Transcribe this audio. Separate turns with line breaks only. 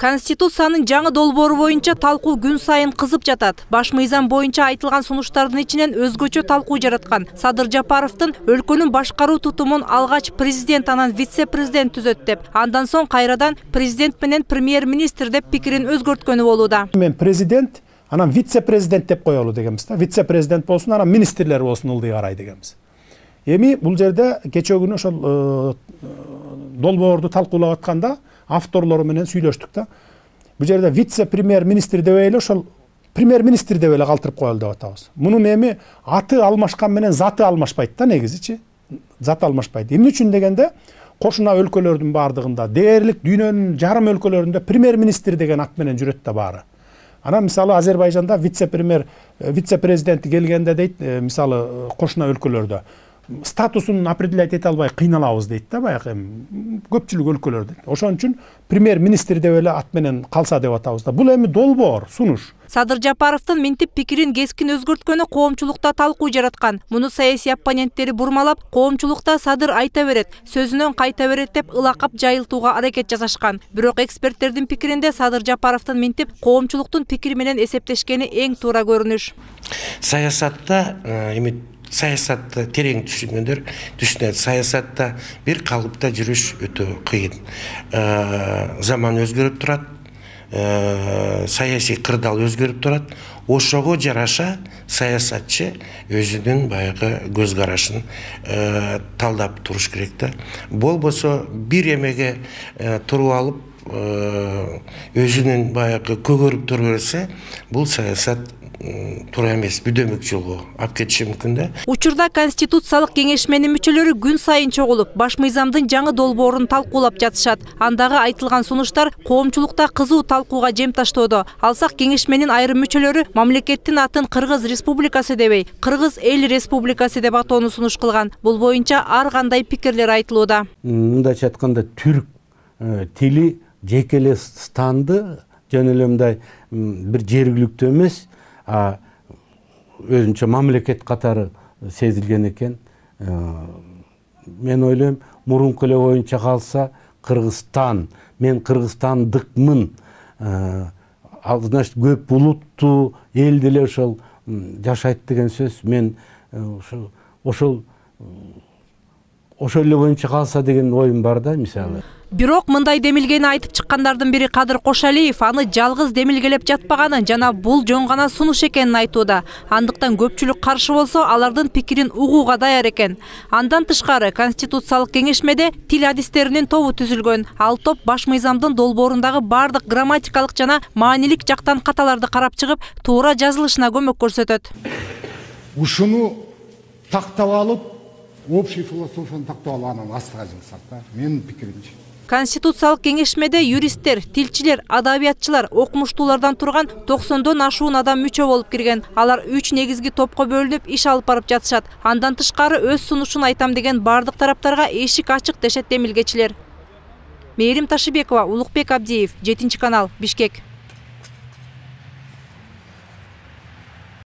Конституциянын жаңы долбоору боюнча талкуу күн сайын кызып жатат. Баш мыйзам боюнча айтылган сунуштардын ичинен өзгөчө талкуу жараткан Садыр Жапаровдун өлкөнүн башкаруу тутумун алгач президент анан вице-президент түзөт деп, андан соң кайрадан президент менен премьер-министр деп пикирин өзгөрткөнү болууда.
Мен президент, анан вице-президент деп коелу дегенбиз да. Вице-президент болсун, анан министрлер болсун ылдый карай дегенбиз. Эми бул жерде кечээ күнү ошол долбоорду талкуулап атканда авторлору менен сүйлөштүк да. Бул жерде вице-премьер-министр деп эле ошол премьер-министр деп эле калтырып коелу деп атабыз. Мунун эми аты алмашкан менен заты алмашпайт да, негизичи. Заты алмашпайт. Эмне үчүн дегенде, кошуна өлкөлөрдүн бардыгында, дээрлик дүйнөнүн жарым өлкөлөрүндө премьер-министр деген ат менен жүрөт да баары. Анан мисалы Азербайжанда вице-президент келгенде дейт, мисалы кошуна өлкөлөрдө статусун определять эте албай кыйналабыз дейт да, баягы көпчүлүк өлкөлөрдө. Ошон үчүн премьер-министр деп эле ат менен калса деп атабыз да. Бул эми долбоор, сунуш.
Садыр Жапаровдун минтип пикирин кескин өзгөрткөнү коомчулукта талкуу жараткан. Муну саясий оппоненттери бурмалап, коомчулукта Садыр айта берет, сөзүнөн кайта берет деп ылакап жайылтууга аракет жасашкан. Бирок эксперттердин пикиринде Садыр Жапаровдун минтип коомчулуктун пикири менен эсептешкени эң туура көрүнүш.
Саясатты терең түшүнгөндөр түшүнөт. Саясатта бир калыпта жүрүш өтө кыйын. Заман өзгөрүп турат, саясий кырдаал өзгөрүп турат. Ошого жараша саясатчы өзүнүн баягы көз карашын талдап туруш керек да. Болбосо бир эмеге туруп алып, өзүнүн баягы көгөрүп тура берсе, бул саясат туура эмес, бүдөмүк жолго алып кетиши мүмкүн да.
Учурда Конституциялык кеңешменин мүчөлөрү күн сайын чогулуп, баш мыйзамдын жаңы долбоорун талкуулап жатышат. Андагы айтылган сунуштар коомчулукта кызуу талкууга жем таштоодо. Алсак кеңешменин айрым мүчөлөрү мамлекеттин атын Кыргыз Республикасы дебей, Кыргыз Эл Республикасы деп атоону сунуш кылган. Бул боюнча ар кандай пикирлер айтылууда.
Мындайча айтканда түрк тили жекеле станды жөн эле мындай бир жергиликтүү эмес, өзүнчө мамлекет катары сезилген экен. Мен ойлойм, мурунку эле боюнча калса Кыргызстан, мен кыргызстандыкмын. Значит, көп улуттуу эл деле ошол жашайт деген сөз. Мен ошол эле боюнча калса деген оюм бар да, мисалы.
Бирок мындай демилгени айтып чыккандардын бири Кадыр Кошалиев аны жалгыз демилгелеп жатпаганын жана бул жөн гана сунуш экенин айтууда. Андыктан көпчүлүк каршы болсо, алардын пикирин угууга даяр экен. Андан тышкары Конституциялык кеңешмеде тил адистеринин тобу түзүлгөн. Ал топ баш мыйзамдын долбоорундагы бардык грамматикалык жана маанилик жактан каталарды карап чыгып, туура жазылышына көмөк көрсөтөт.
Ушуну тактап алып, общий философияны тактап алганын астыга жазсак да, менин пикиримче.
Конституциялык кеңешмеде юристтер, тилчилер, адабиятчылар, окумуштуулардан турган 90дон ашуун адам мүчө болуп кирген. Алар 3 негизги топко бөлүнүп иш алып барып жатышат. Андан тышкары өз сунушун айтам деген бардык тараптарга эшик ачык дешет демилгечилер. Мээрим Ташыбекова, Улукбек Абдиев, 7 канал, Бишкек.